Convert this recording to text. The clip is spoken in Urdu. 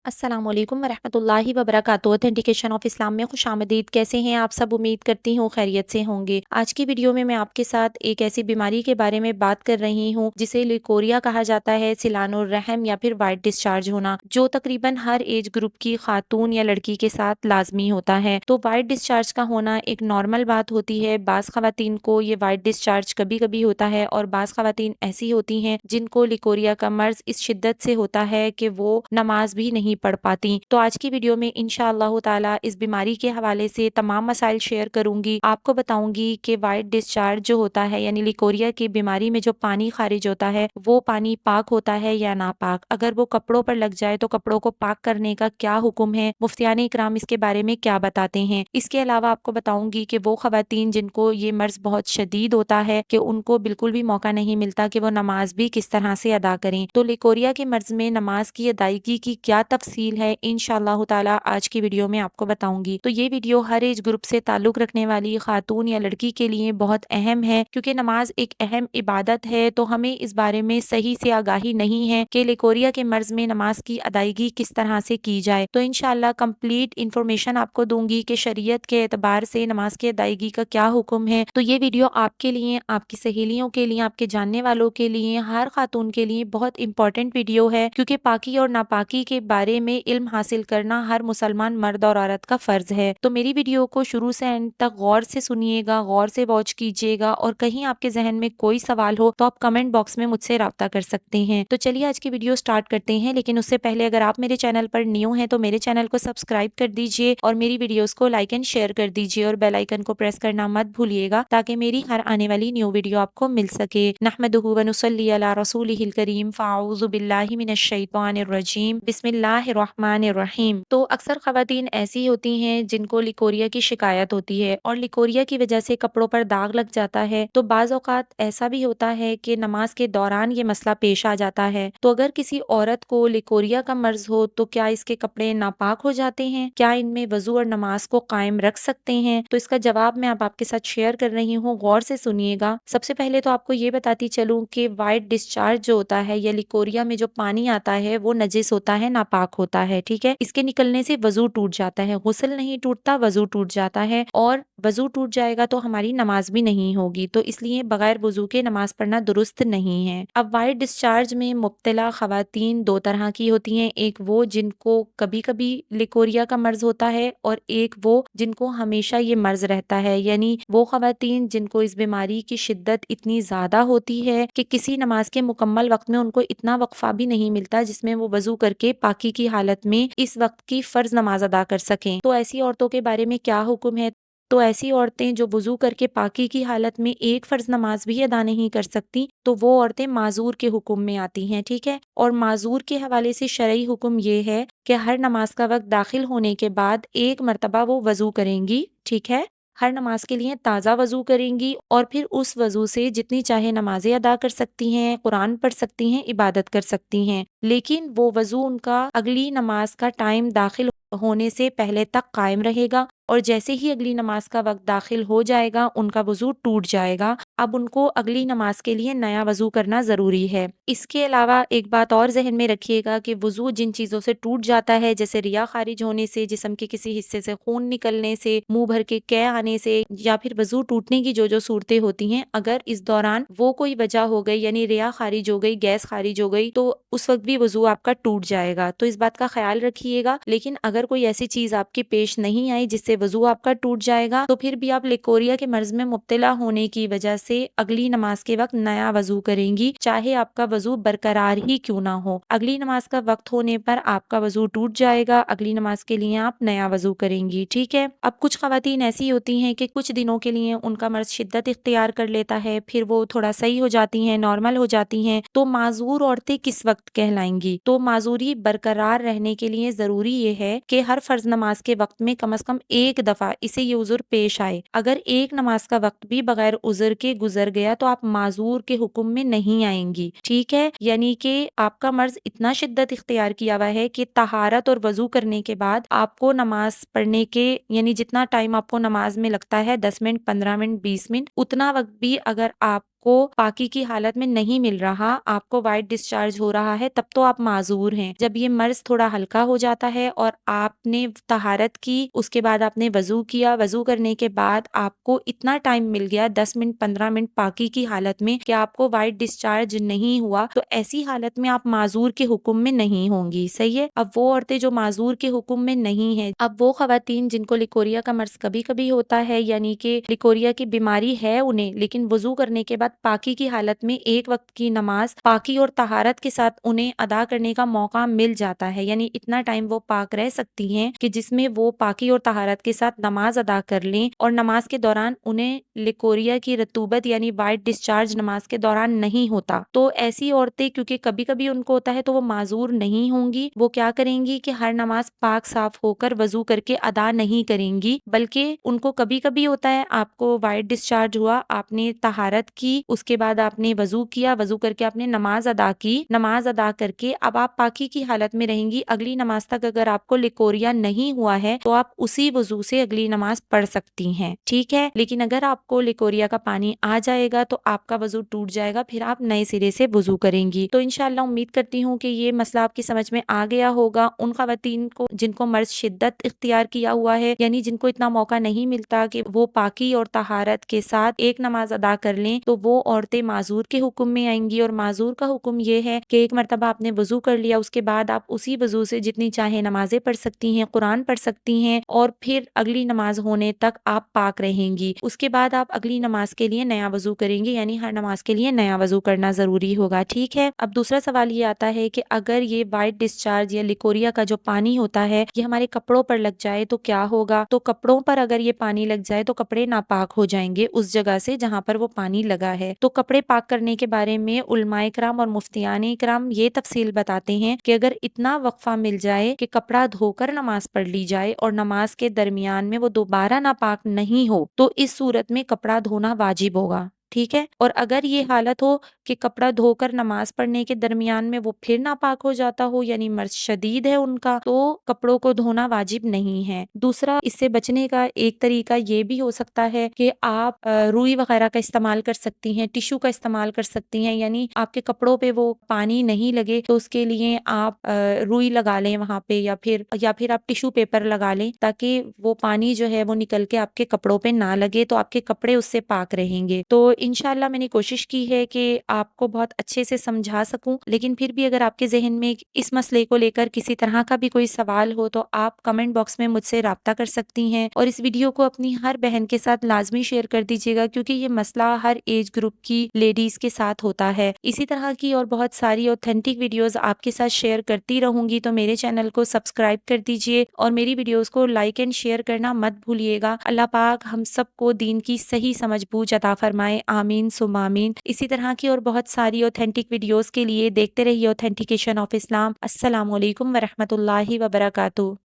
السلام علیکم ورحمۃ اللہ وبرکاتہ۔ اتھینٹیکیشن آف اسلام میں خوش آمدید۔ کیسے ہیں آپ سب؟ امید کرتی ہوں خیریت سے ہوں گے۔ آج کی ویڈیو میں آپ کے ساتھ ایک ایسی بیماری کے بارے میں بات کر رہی ہوں جسے لیکوریا کہا جاتا ہے، سیلان الرحم یا پھر وائٹ ڈسچارج ہونا، جو تقریباً ہر ایج گروپ کی خاتون یا لڑکی کے ساتھ لازمی ہوتا ہے۔ تو وائٹ ڈسچارج کا ہونا ایک نارمل بات ہوتی ہے۔ بعض خواتین کو یہ وائٹ ڈسچارج کبھی کبھی ہوتا ہے اور بعض خواتین ایسی ہوتی ہیں جن کو لیکوریا کا مرض اس شدت سے ہوتا ہے کہ وہ نماز بھی نہیں پڑھ پاتی۔ تو آج کی ویڈیو میں انشاءاللہ تعالی اس بیماری کے حوالے سے تمام مسائل شیئر کروں گی۔ آپ کو بتاؤں گی کہ وائٹ ڈسچارج جو ہوتا ہے یعنی لیکوریا کی بیماری میں جو پانی خارج ہوتا ہے وہ پانی پاک ہوتا ہے یا ناپاک، اگر وہ کپڑوں پر لگ جائے تو کپڑوں کو پاک کرنے کا کیا حکم ہے، مفتیان اکرام اس کے بارے میں کیا بتاتے ہیں۔ اس کے علاوہ آپ کو بتاؤں گی کہ وہ خواتین جن کو یہ مرض بہت شدید ہوتا ہے کہ ان کو بالکل بھی موقع نہیں ملتا کہ وہ نماز بھی کس طرح سے ادا کریں، تو لیکوریا کے مرض میں نماز کی ادائیگی کی کیا تفصیل ہے انشاءاللہ تعالی آج کی ویڈیو میں آپ کو بتاؤں گی۔ تو یہ ویڈیو ہر ایج گروپ سے تعلق رکھنے والی خاتون یا لڑکی کے لیے بہت اہم ہے، کیونکہ نماز ایک اہم عبادت ہے، تو ہمیں اس بارے میں صحیح سے آگاہی نہیں ہے کہ لیکوریا کے مرض میں نماز کی ادائیگی کس طرح سے کی جائے۔ تو انشاءاللہ کمپلیٹ انفارمیشن آپ کو دوں گی کہ شریعت کے اعتبار سے نماز کی ادائیگی کا کیا حکم ہے۔ تو یہ ویڈیو آپ کے لیے، آپ کی سہیلیوں کے لیے، آپ کے جاننے والوں کے لیے، ہر خاتون کے لیے بہت امپورٹنٹ ویڈیو ہے، کیونکہ پاکی اور ناپاکی کے بارے میں علم حاصل کرنا ہر مسلمان مرد اور عورت کا فرض ہے۔ تو میری ویڈیو کو شروع سے اینڈ تک غور سے سنیے گا، غور سے واچ کیجیے گا، اور کہیں آپ کے ذہن میں کوئی سوال ہو تو آپ کمنٹ باکس میں مجھ سے رابطہ کر سکتے ہیں۔ تو چلیے آج کی ویڈیو سٹارٹ کرتے ہیں، لیکن اس سے پہلے اگر آپ میرے چینل پر نیو ہیں تو میرے چینل کو سبسکرائب کر دیجیے اور میری ویڈیوز کو لائک اینڈ شیئر کر دیجیے اور بیل آئیکن کو پریس کرنا مت بھولیے گا تاکہ میری ہر آنے والی نیو ویڈیو آپ کو مل سکے۔ نحمدہ و نصلی علی رسولہ الکریم، فاعوذ باللہ من الشیطان الرجیم، بسم اللہ الرحمن الرحیم۔ تو اکثر خواتین ایسی ہوتی ہیں جن کو لیکوریا کی شکایت ہوتی ہے اور لیکوریا کی وجہ سے کپڑوں پر داغ لگ جاتا ہے، تو بعض اوقات ایسا بھی ہوتا ہے کہ نماز کے دوران یہ مسئلہ پیش آ جاتا ہے۔ تو اگر کسی عورت کو لیکوریا کا مرض ہو تو کیا اس کے کپڑے ناپاک ہو جاتے ہیں؟ کیا ان میں وضو اور نماز کو قائم رکھ سکتے ہیں؟ تو اس کا جواب میں آپ کے ساتھ شیئر کر رہی ہوں، غور سے سنیے گا۔ سب سے پہلے تو آپ کو یہ بتاتی چلوں کہ وائٹ ڈسچارج جو ہوتا ہے یا لیکوریا میں جو پانی آتا ہے وہ نجس ہوتا ہے، ناپاک ہوتا ہے، ٹھیک ہے۔ اس کے نکلنے سے وضو ٹوٹ جاتا ہے، غسل نہیں ٹوٹتا، وضو ٹوٹ جاتا ہے، اور وضو ٹوٹ جائے گا تو ہماری نماز بھی نہیں ہوگی، تو اس لیے بغیر وضو کے نماز پڑھنا درست نہیں ہے۔ اب وائٹ ڈسچارج میں مبتلا خواتین دو طرح کی ہوتی ہیں، ایک وہ جن کو کبھی کبھی لیکوریا کا مرض ہوتا ہے اور ایک وہ جن کو ہمیشہ یہ مرض رہتا ہے، یعنی وہ خواتین جن کو اس بیماری کی شدت اتنی زیادہ ہوتی ہے کہ کسی نماز کے مکمل وقت میں ان کو اتنا وقفہ بھی نہیں ملتا جس میں وہ وضو کر کے پاکی کی حالت میں اس وقت کی فرض نماز ادا کر سکیں۔ تو ایسی عورتوں کے بارے میں کیا حکم ہے؟ تو ایسی عورتیں جو وضو کر کے پاکی کی حالت میں ایک فرض نماز بھی ادا نہیں کر سکتی تو وہ عورتیں معذور کے حکم میں آتی ہیں، ٹھیک ہے۔ اور معذور کے حوالے سے شرعی حکم یہ ہے کہ ہر نماز کا وقت داخل ہونے کے بعد ایک مرتبہ وہ وضو کریں گی، ٹھیک ہے، ہر نماز کے لیے تازہ وضو کریں گی اور پھر اس وضو سے جتنی چاہے نمازیں ادا کر سکتی ہیں، قرآن پڑھ سکتی ہیں، عبادت کر سکتی ہیں، لیکن وہ وضو ان کا اگلی نماز کا ٹائم داخل ہونے سے پہلے تک قائم رہے گا، اور جیسے ہی اگلی نماز کا وقت داخل ہو جائے گا ان کا وضو ٹوٹ جائے گا۔ اب ان کو اگلی نماز کے لیے نیا وضو کرنا ضروری ہے۔ اس کے علاوہ ایک بات اور ذہن میں رکھیے گا کہ وضو جن چیزوں سے ٹوٹ جاتا ہے، جیسے ریا خارج ہونے سے، جسم کے کسی حصے سے خون نکلنے سے، منہ بھر کے قے آنے سے، یا پھر وضو ٹوٹنے کی جو صورتیں ہوتی ہیں، اگر اس دوران وہ کوئی وجہ ہو گئی، یعنی ریا خارج ہو گئی، گیس خارج ہو گئی، تو اس وقت بھی وضو آپ کا ٹوٹ جائے گا، تو اس بات کا خیال رکھیے گا۔ لیکن اگر کوئی ایسی چیز آپ کی پیش نہیں آئی جس سے وضو آپ کا ٹوٹ جائے گا تو پھر بھی آپ لیکوریا کے مرض میں مبتلا ہونے کی وجہ سے اگلی نماز کے وقت نیا وضو کریں گی، چاہے آپ کا وضو برقرار ہی کیوں نہ ہو۔ اگلی نماز کا وقت ہونے پر آپ کا وضو ٹوٹ جائے گا، اگلی نماز کے لیے آپ نیا وضو کریں گی، ٹھیک ہے۔ اب کچھ خواتین ایسی ہوتی ہیں کہ کچھ دنوں کے لیے ان کا مرض شدت اختیار کر لیتا ہے، پھر وہ تھوڑا صحیح ہو جاتی ہیں، نارمل ہو جاتی ہیں، تو معذور عورتیں کس وقت کہلائیں گی؟ تو معذوری برقرار رہنے کے لیے ضروری یہ ہے کہ ہر فرض نماز کے وقت میں کم از کم ایک دفعہ اسے یہ عذر پیش آئے۔ اگر ایک نماز کا وقت بھی بغیر عذر کے گزر گیا تو آپ معذور کے حکم میں نہیں آئیں گی، ٹھیک ہے، یعنی کہ آپ کا مرض اتنا شدت اختیار کیا ہوا ہے کہ طہارت اور وضو کرنے کے بعد آپ کو نماز پڑھنے کے، یعنی جتنا ٹائم آپ کو نماز میں لگتا ہے 10 منٹ، 15 منٹ، 20 منٹ، اتنا وقت بھی اگر آپ کو پاکی کی حالت میں نہیں مل رہا، آپ کو وائٹ ڈسچارج ہو رہا ہے، تب تو آپ معذور ہیں۔ جب یہ مرض تھوڑا ہلکا ہو جاتا ہے اور آپ نے طہارت کی، اس کے بعد آپ نے وضو کیا، وضو کرنے کے بعد آپ کو اتنا ٹائم مل گیا 10 منٹ 15 منٹ پاکی کی حالت میں کہ آپ کو وائٹ ڈسچارج نہیں ہوا، تو ایسی حالت میں آپ معذور کے حکم میں نہیں ہوں گی، صحیح ہے۔ اب وہ عورتیں جو معذور کے حکم میں نہیں ہیں، اب وہ خواتین جن کو لیکوریا کا مرض کبھی کبھی ہوتا ہے، یعنی کہ لیکوریا کی بیماری ہے انہیں، لیکن وضو کرنے کے بعد پاکی کی حالت میں ایک وقت کی نماز پاکی اور طہارت کے ساتھ انہیں ادا کرنے کا موقع مل جاتا ہے، یعنی اتنا ٹائم وہ پاک رہ سکتی ہیں کہ جس میں وہ پاکی اور طہارت کے ساتھ نماز ادا کر لیں، اور نماز کے دوران انہیں لیکوریا کی رطوبت یعنی وائٹ ڈسچارج نماز کے دوران نہیں ہوتا۔ تو ایسی عورتیں کیونکہ کبھی کبھی ان کو ہوتا ہے تو وہ معذور نہیں ہوں گی، وہ کیا کریں گی کہ ہر نماز پاک صاف ہو کر وضو کر کے ادا نہیں کریں گی، بلکہ ان کو کبھی کبھی ہوتا ہے آپ کو وائٹ ڈسچارج ہوا، آپ نے طہارت کی، اس کے بعد آپ نے وضو کیا، وضو کر کے آپ نے نماز ادا کی، نماز ادا کر کے اب آپ پاکی کی حالت میں رہیں گی، اگلی نماز تک اگر آپ کو لیکوریا نہیں ہوا ہے تو آپ اسی وضو سے اگلی نماز پڑھ سکتی ہیں، ٹھیک ہے۔ لیکن اگر آپ کو لیکوریا کا پانی آ جائے گا تو آپ کا وضو ٹوٹ جائے گا، پھر آپ نئے سرے سے وضو کریں گی۔ تو انشاءاللہ امید کرتی ہوں کہ یہ مسئلہ آپ کی سمجھ میں آ گیا ہوگا۔ ان خواتین کو جن کو مرض شدت اختیار کیا ہوا ہے، یعنی جن کو اتنا موقع نہیں ملتا کہ وہ پاکی اور طہارت کے ساتھ ایک نماز ادا کر لیں، تو وہ عورتیں معذور کے حکم میں آئیں گی، اور معذور کا حکم یہ ہے کہ ایک مرتبہ آپ نے وضو کر لیا، اس کے بعد آپ اسی وضو سے جتنی چاہے نمازیں پڑھ سکتی ہیں، قرآن پڑھ سکتی ہیں، اور پھر اگلی نماز ہونے تک آپ پاک رہیں گی۔ اس کے بعد آپ اگلی نماز کے لیے نیا وضو کریں گے، یعنی ہر نماز کے لیے نیا وضو کرنا ضروری ہوگا، ٹھیک ہے۔ اب دوسرا سوال یہ آتا ہے کہ اگر یہ وائٹ ڈسچارج یا لیکوریا کا جو پانی ہوتا ہے یہ ہمارے کپڑوں پر لگ جائے تو کیا ہوگا؟ تو کپڑوں پر اگر یہ پانی لگ جائے تو کپڑے ناپاک ہو جائیں گے اس جگہ سے جہاں پر وہ پانی لگا ہے۔ تو کپڑے پاک کرنے کے بارے میں علماء کرام اور مفتیان کرام یہ تفصیل بتاتے ہیں کہ اگر اتنا وقفہ مل جائے کہ کپڑا دھو کر نماز پڑھ لی جائے اور نماز کے درمیان میں وہ دوبارہ ناپاک نہیں ہو تو اس صورت میں کپڑا دھونا واجب ہوگا، ٹھیک ہے۔ اور اگر یہ حالت ہو کہ کپڑا دھو کر نماز پڑھنے کے درمیان میں وہ پھر ناپاک ہو جاتا ہو، یعنی مرض شدید ہے ان کا، تو کپڑوں کو دھونا واجب نہیں ہے۔ دوسرا اس سے بچنے کا ایک طریقہ یہ بھی ہو سکتا ہے کہ آپ روئی وغیرہ کا استعمال کر سکتی ہیں، ٹشو کا استعمال کر سکتی ہیں، یعنی آپ کے کپڑوں پہ وہ پانی نہیں لگے تو اس کے لیے آپ روئی لگا لیں وہاں پہ، یا پھر آپ ٹشو پیپر لگا لیں تاکہ وہ پانی جو ہے وہ نکل کے آپ کے کپڑوں پہ نہ لگے، تو آپ کے کپڑے اس سے پاک رہیں گے۔ تو انشاءاللہ میں نے کوشش کی ہے کہ آپ کو بہت اچھے سے سمجھا سکوں، لیکن پھر بھی اگر آپ کے ذہن میں اس مسئلے کو لے کر کسی طرح کا بھی کوئی سوال ہو تو آپ کمنٹ باکس میں مجھ سے رابطہ کر سکتی ہیں، اور اس ویڈیو کو اپنی ہر بہن کے ساتھ لازمی شیئر کر دیجیے گا، کیونکہ یہ مسئلہ ہر ایج گروپ کی لیڈیز کے ساتھ ہوتا ہے۔ اسی طرح کی اور بہت ساری اوتھینٹک ویڈیوز آپ کے ساتھ شیئر کرتی رہوں گی، تو میرے چینل کو سبسکرائب کر دیجیے اور میری ویڈیوز کو لائک اینڈ شیئر کرنا مت بھولیے گا۔ اللہ پاک ہم سب کو دین کی صحیح سمجھ بوجھ عطا فرمائے، آمین ثم آمین۔ اسی طرح کی اور بہت ساری اوتھینٹک ویڈیوز کے لیے دیکھتے رہیے اوتھینٹیکیشن آف اسلام۔ السلام علیکم ورحمۃ اللہ وبرکاتہ۔